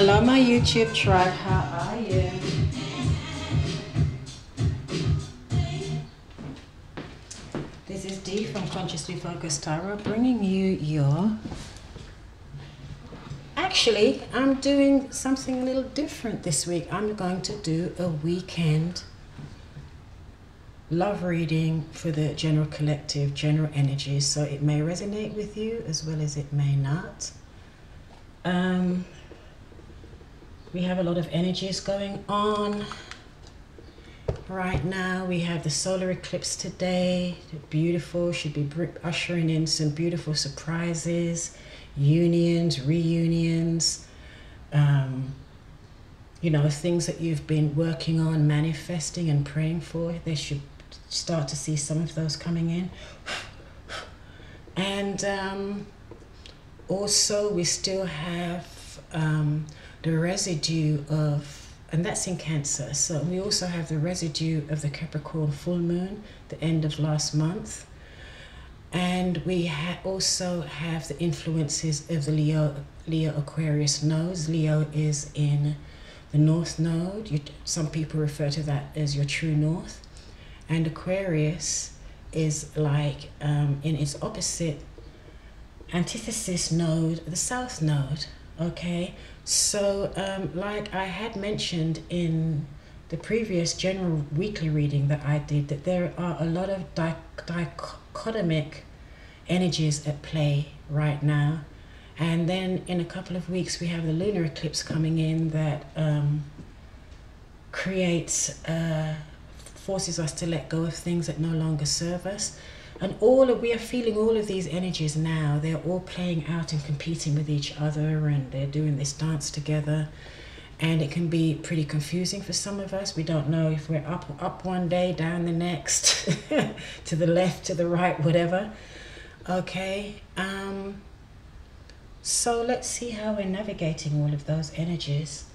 Hello my YouTube tribe, how are you? This is Dee from Consciously Focused Tarot, bringing you your... Actually, I'm doing something a little different this week. I'm going to do a weekend love reading for the general collective, general energies, so it may resonate with you as well as it may not. We have a lot of energies going on right now. We have the solar eclipse today. Beautiful, should be ushering in some beautiful surprises, unions, reunions, you know, things that you've been working on, manifesting and praying for. They should start to see some of those coming in. And also we still have the residue of, and that's in Cancer, so we also have the residue of the Capricorn full moon, the end of last month. And we also have the influences of the Leo Aquarius nodes. Leo is in the North Node. Some people refer to that as your true North. And Aquarius is like in its opposite antithesis node, the South Node. Okay, so like I had mentioned in the previous general weekly reading that I did, that there are a lot of dichotomic energies at play right now. And then in a couple of weeks we have the lunar eclipse coming in that creates forces us to let go of things that no longer serve us. And we are feeling all of these energies now. They're all playing out and competing with each other, and they're doing this dance together. And it can be pretty confusing for some of us. We don't know if we're up one day, down the next, to the left, to the right, whatever. Okay. So let's see how we're navigating all of those energies.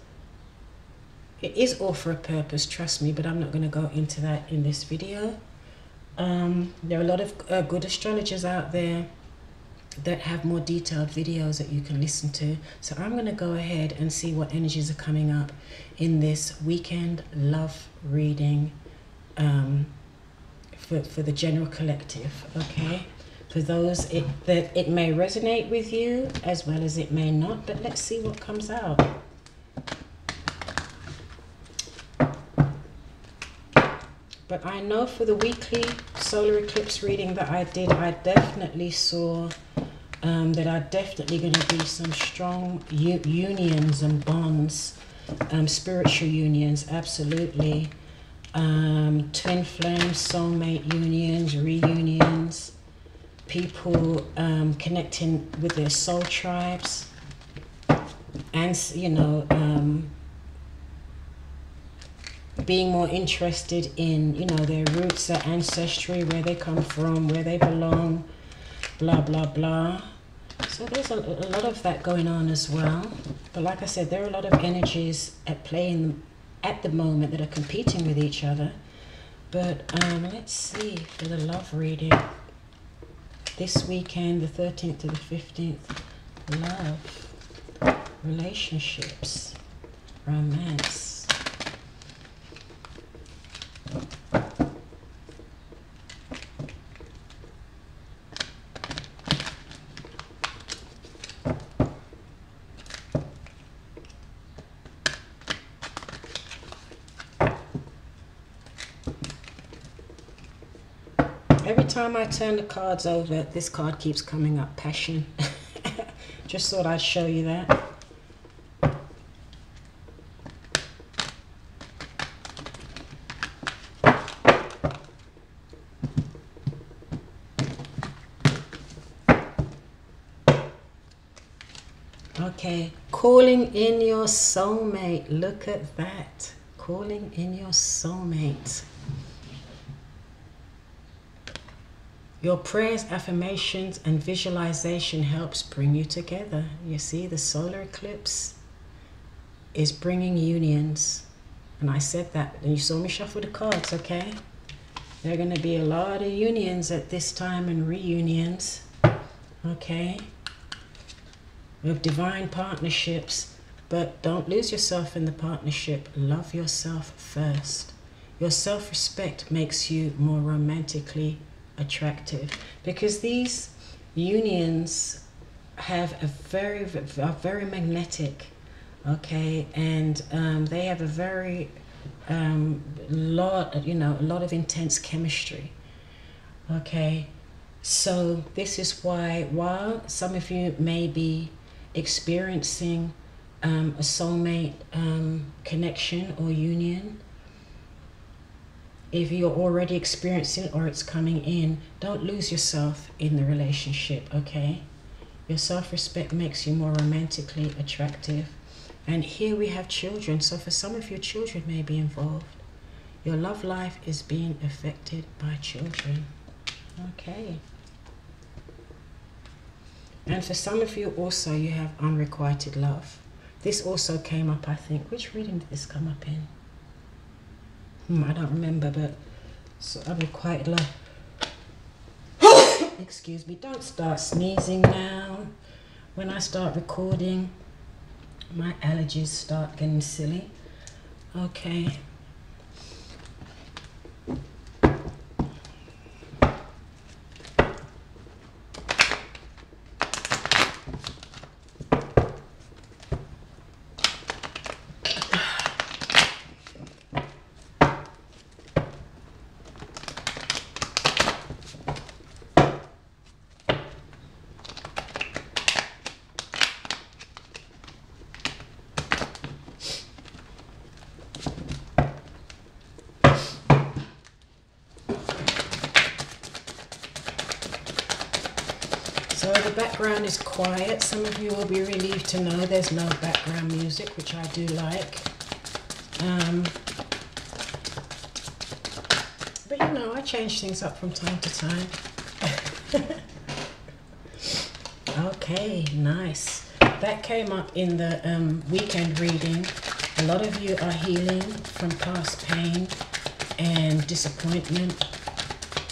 It is all for a purpose, trust me, but I'm not going to go into that in this video. There are a lot of good astrologers out there that have more detailed videos that you can listen to. So I'm going to go ahead and see what energies are coming up in this weekend love reading for the general collective, okay? For those that it may resonate with you as well as it may not, but let's see what comes out. But I know for the weekly solar eclipse reading that I did, I definitely saw that are definitely going to be some strong unions and bonds, spiritual unions, absolutely. Twin flame, soulmate unions, reunions, people connecting with their soul tribes, and, you know, being more interested in, you know, their roots, their ancestry, where they come from, where they belong, blah, blah, blah. So there's a lot of that going on as well. But like I said, there are a lot of energies at play at the moment that are competing with each other. But let's see for the love reading. This weekend, the 13th to the 15th, love, relationships, romance. Every time I turn the cards over, this card keeps coming up, passion. Just thought I'd show you that. Okay, calling in your soulmate. Look at that. Calling in your soulmate. Your prayers, affirmations, and visualization helps bring you together. You see, the solar eclipse is bringing unions. And I said that, and you saw me shuffle the cards, okay? There are going to be a lot of unions at this time and reunions, okay? With divine partnerships But don't lose yourself in the partnership. Love yourself first. Your self-respect makes you more romantically attractive, because these unions have are very magnetic, okay, and they have a very a lot of intense chemistry, okay. So this is why, while some of you may be experiencing a soulmate connection or union, if you're already experiencing it or it's coming in, don't lose yourself in the relationship, okay? Your self-respect makes you more romantically attractive. And here we have children, so for some of you, children may be involved. Your love life is being affected by children, okay? And for some of you also, you have unrequited love. This also came up, I think. Which reading did this come up in? I don't remember, but so unrequited love. Excuse me, don't start sneezing now. When I start recording, my allergies start getting silly. Okay. So the background is quiet. Some of you will be relieved to know there's no background music, which I do like. But you know, I change things up from time to time. Okay, nice. That came up in the weekend reading. A lot of you are healing from past pain and disappointment.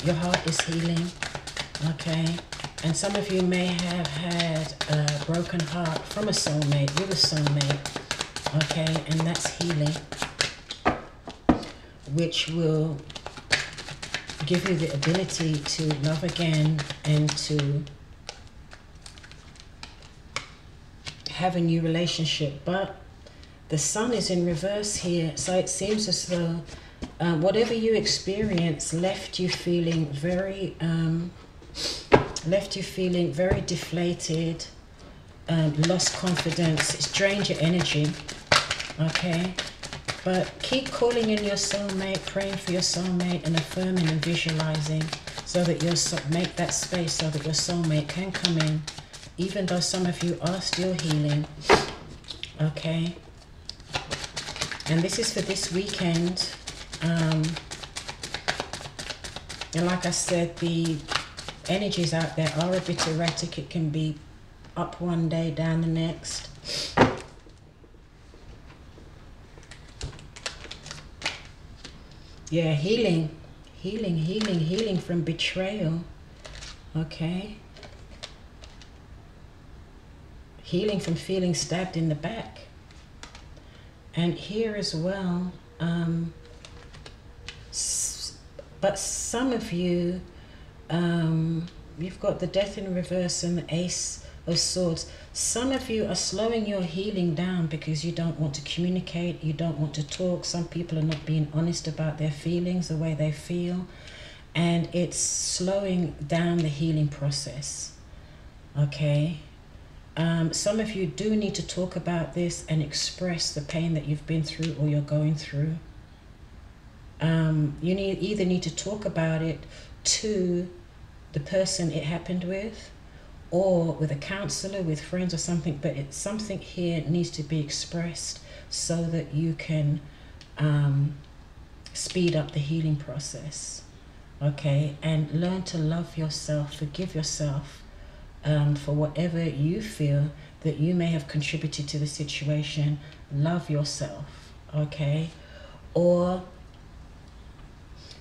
Your heart is healing, okay? And some of you may have had a broken heart from a soulmate, with a soulmate, okay? And that's healing, which will give you the ability to love again and to have a new relationship. But the sun is in reverse here, so it seems as though whatever you experienced left you feeling very deflated, lost confidence. It's drained your energy, okay? But keep calling in your soulmate, praying for your soulmate, and affirming and visualizing so that make that space so that your soulmate can come in, even though some of you are still healing, okay? And this is for this weekend. And like I said, the energies out there are a bit erratic. It can be up one day, down the next. Yeah, healing from betrayal, okay? Healing from feeling stabbed in the back. And here as well, but some of you, you've got the Death in reverse and the Ace of Swords. Some of you are slowing your healing down because you don't want to communicate, you don't want to talk. Some people are not being honest about their feelings, the way they feel, and it's slowing down the healing process, okay? Some of you do need to talk about this and express the pain that you've been through or you're going through. You either need to talk about it to the person it happened with, or with a counselor, with friends or something, but it's something here needs to be expressed so that you can speed up the healing process, okay? And learn to love yourself, forgive yourself for whatever you feel that you may have contributed to the situation. Love yourself, okay? Or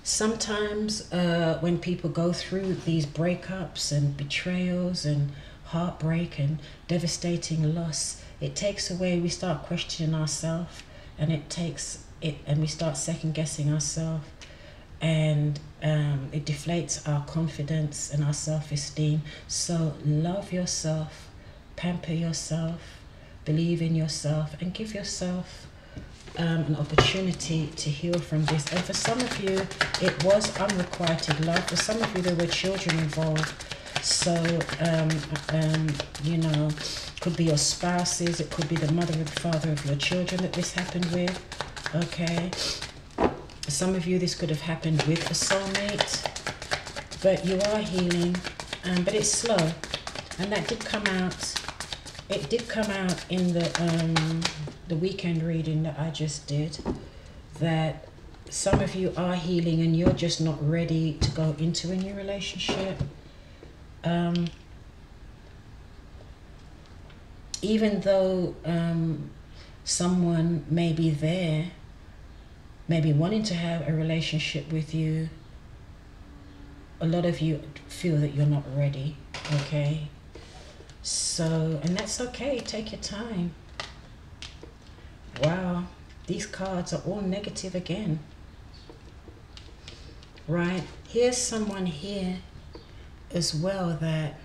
sometimes when people go through these breakups and betrayals and heartbreak and devastating loss, it takes away, we start questioning ourselves, and and we start second guessing ourselves, and it deflates our confidence and our self-esteem. So love yourself, pamper yourself, believe in yourself, and give yourself an opportunity to heal from this. And for some of you, it was unrequited love. For some of you, there were children involved. So, you know, could be your spouses, it could be the mother and father of your children that this happened with, okay? Some of you, this could have happened with a soulmate, but you are healing, but it's slow. And that did come out, it did come out in the weekend reading that I just did, that some of you are healing and you're just not ready to go into a new relationship. Even though someone may be there, maybe wanting to have a relationship with you, a lot of you feel that you're not ready, okay? So, and that's okay, take your time. Wow, these cards are all negative again, right? Here's someone here as well that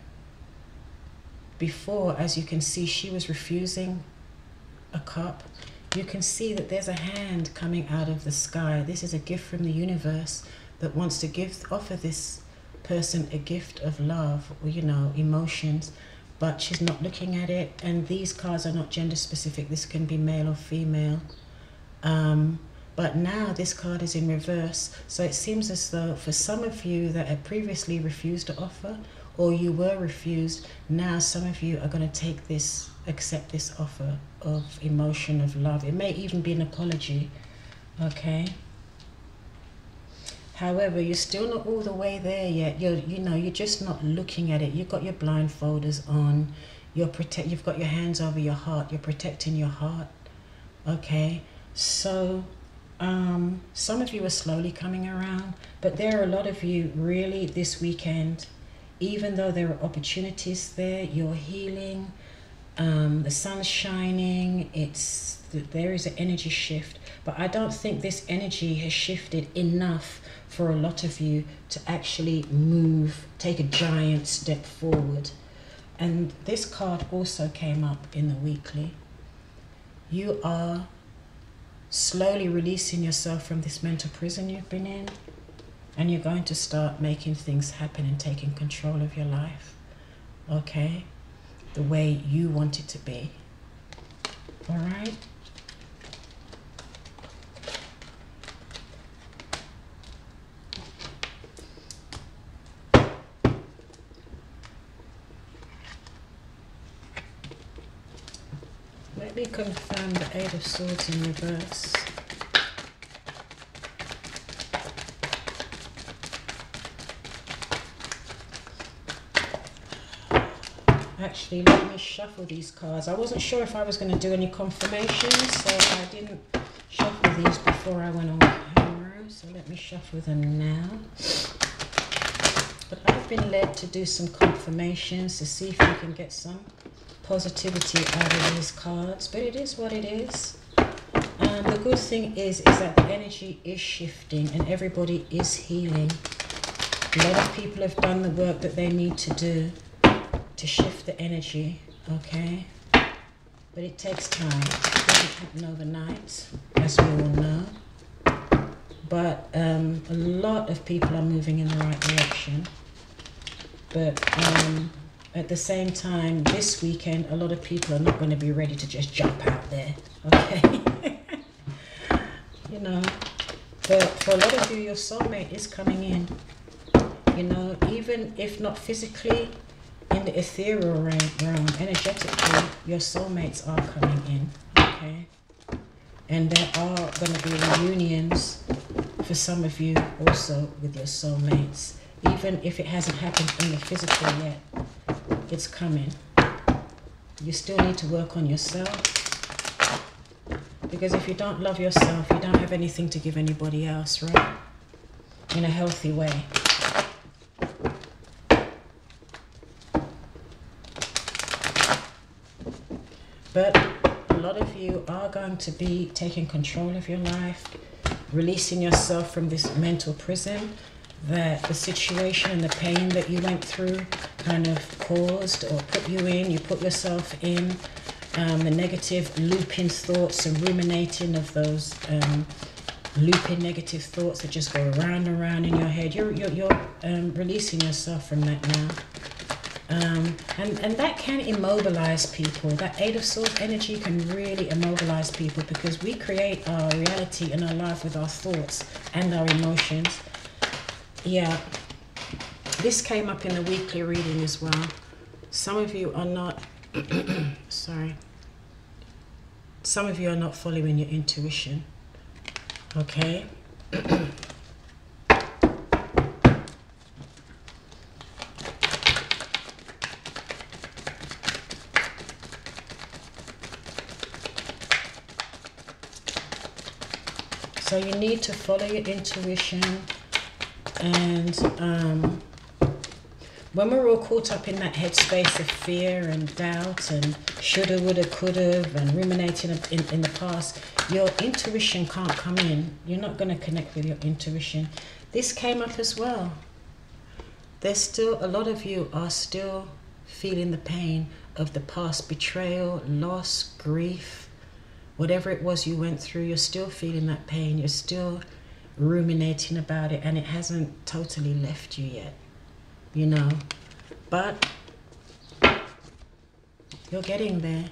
before, as you can see, she was refusing a cup. You can see that there's a hand coming out of the sky. This is a gift from the universe that wants to offer this person a gift of love, or, you know, emotions, but she's not looking at it. And these cards are not gender specific. This can be male or female. But now this card is in reverse. So it seems as though for some of you that had previously refused to offer, or you were refused, now some of you are going to accept this offer of emotion, of love. It may even be an apology, okay? However, you're still not all the way there yet. You're just not looking at it. You've got your blindfolders on. You've got your hands over your heart. You're protecting your heart, okay? So some of you are slowly coming around, but there are a lot of you really this weekend, even though there are opportunities there, you're healing, the sun's shining, there is an energy shift, but I don't think this energy has shifted enough for a lot of you to actually take a giant step forward. And this card also came up in the weekly. You are slowly releasing yourself from this mental prison you've been in, and you're going to start making things happen and taking control of your life, okay? The way you want it to be, all right? Let me confirm the Eight of Swords in reverse. Actually, let me shuffle these cards. I wasn't sure if I was going to do any confirmations, so I didn't shuffle these before I went on camera. So let me shuffle them now. But I've been led to do some confirmations to see if we can get some positivity out of these cards, but it is what it is. The good thing is that the energy is shifting and everybody is healing. A lot of people have done the work that they need to do to shift the energy, okay? But it takes time. It doesn't happen overnight, as we all know. But a lot of people are moving in the right direction. But at the same time, this weekend, a lot of people are not going to be ready to just jump out there, okay? You know, but for a lot of you, your soulmate is coming in. You know, even if not physically, in the ethereal realm, energetically, your soulmates are coming in, okay? And there are going to be reunions for some of you also with your soulmates. Even if it hasn't happened in the physical yet, it's coming. You still need to work on yourself, because if you don't love yourself, you don't have anything to give anybody else, right? In a healthy way. But a lot of you are going to be taking control of your life, releasing yourself from this mental prison that the situation and the pain that you went through kind of caused or put you in. You put yourself in the negative looping thoughts and ruminating of those looping negative thoughts that just go around and around in your head. You're releasing yourself from that now. And that can immobilize people. That Eight of Swords energy can really immobilize people, because we create our reality in our life with our thoughts and our emotions. Yeah, this came up in the weekly reading as well. Some of you are not, sorry. Some of you are not following your intuition, okay? So you need to follow your intuition. And when we're all caught up in that headspace of fear and doubt and shoulda, woulda, coulda, and ruminating in the past, your intuition can't come in. You're not going to connect with your intuition. This came up as well. There's still, a lot of you are still feeling the pain of the past betrayal, loss, grief, whatever it was you went through. You're still feeling that pain. You're still ruminating about it, and it hasn't totally left you yet, you know, but you're getting there.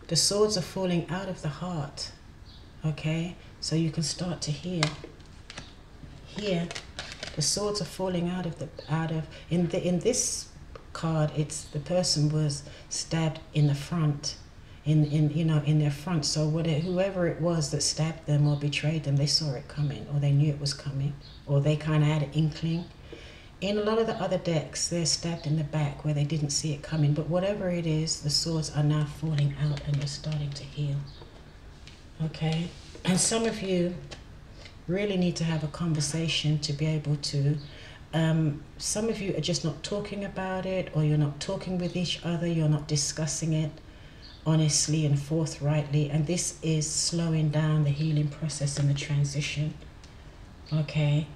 The swords are falling out of the heart, okay, so you can start to heal. Here the swords are falling out of in this card. It's the person was stabbed in the front, in their front. So whoever it was that stabbed them or betrayed them, they saw it coming, or they knew it was coming, or they kind of had an inkling. In a lot of the other decks, they're stabbed in the back where they didn't see it coming. But whatever it is, the swords are now falling out and you're starting to heal. Okay? And some of you really need to have a conversation to be able to, some of you are just not talking about it, or you're not talking with each other, you're not discussing it honestly and forthrightly, and this is slowing down the healing process and the transition, okay?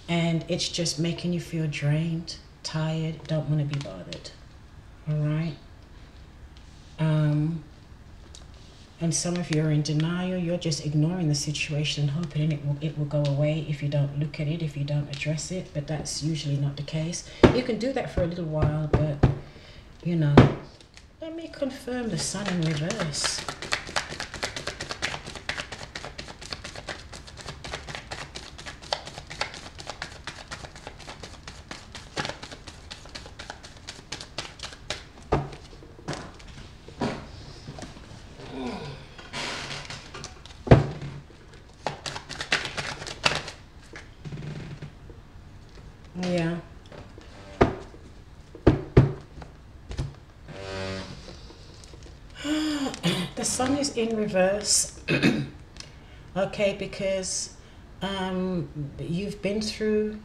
And it's just making you feel drained, tired, don't want to be bothered, all right? And some of you are in denial. You're just ignoring the situation and hoping it will go away if you don't look at it, if you don't address it, but that's usually not the case. You can do that for a little while, but, you know, let me confirm the Sun in reverse. Yeah. The Sun is in reverse. Okay, because you've been through...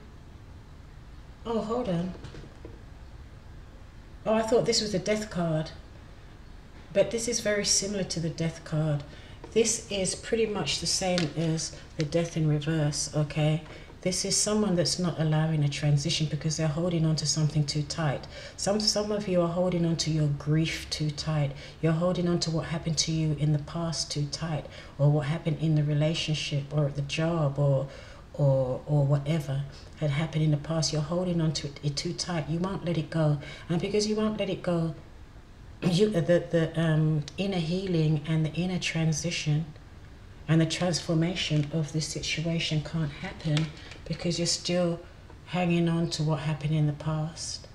Oh, hold on. Oh, I thought this was the Death card. But this is very similar to the Death card. This is pretty much the same as the Death in reverse, okay? This is someone that's not allowing a transition because they're holding on to something too tight. Some of you are holding on to your grief too tight. You're holding on to what happened to you in the past too tight, or what happened in the relationship or at the job or whatever had happened in the past. You're holding on to it too tight. You won't let it go. And because you won't let it go, the inner healing and the inner transition and the transformation of this situation can't happen because you're still hanging on to what happened in the past.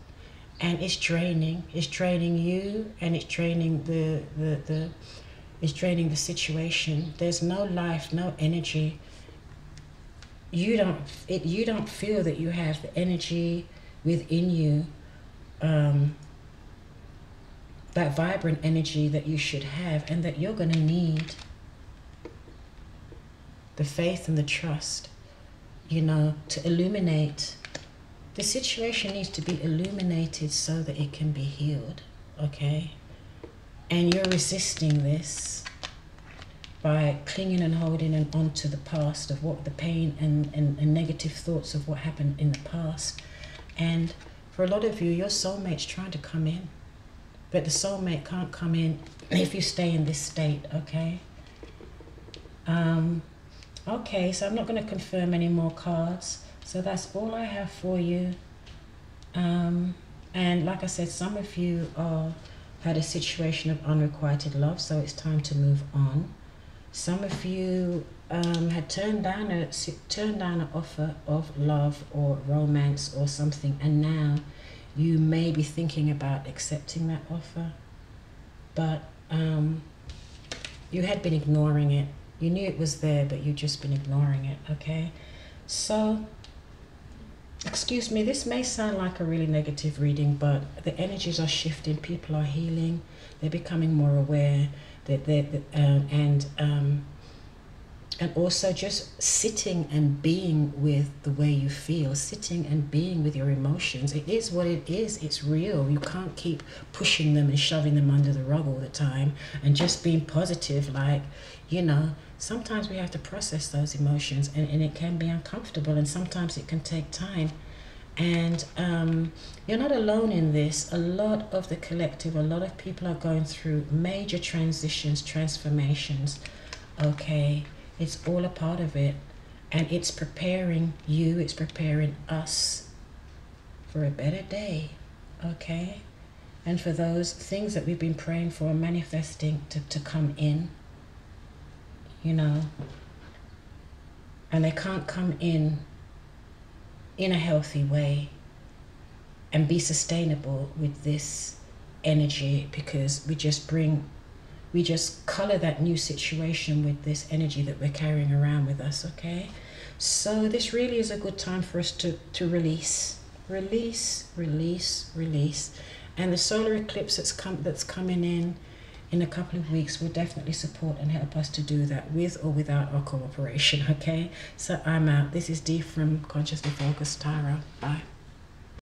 And it's draining. It's draining you, and it's draining it's draining the situation. There's no life, no energy. You don't feel that you have the energy within you, that vibrant energy that you should have and that you're going to need. The faith and the trust, you know, to illuminate. The situation needs to be illuminated so that it can be healed, okay? and you're resisting this by clinging and holding on to the past of what the pain and negative thoughts of what happened in the past. And for a lot of you, your soulmate's trying to come in, but the soulmate can't come in if you stay in this state, okay? Okay, so I'm not going to confirm any more cards. So that's all I have for you. And like I said, some of you had a situation of unrequited love, so it's time to move on. Some of you had turned down an offer of love or romance or something, and now you may be thinking about accepting that offer, but you had been ignoring it. You knew it was there, but you've just been ignoring it, okay? So, excuse me, this may sound like a really negative reading, but the energies are shifting, people are healing, they're becoming more aware, and also just sitting and being with the way you feel, sitting and being with your emotions. It is what it is, it's real. You can't keep pushing them and shoving them under the rug all the time and just being positive, like, you know, sometimes we have to process those emotions, and it can be uncomfortable, and sometimes it can take time. And you're not alone in this. A lot of the collective, a lot of people are going through major transitions, transformations, okay? It's all a part of it, and it's preparing you, it's preparing us for a better day, okay? And for those things that we've been praying for, manifesting to come in, you know, and they can't come in a healthy way and be sustainable with this energy, because we just color that new situation with this energy that we're carrying around with us, okay? So this really is a good time for us to release. And the solar eclipse that's coming in a couple of weeks will definitely support and help us to do that, with or without our cooperation, okay? So I'm out. This is Dee from Consciously Focused Tarot. Bye.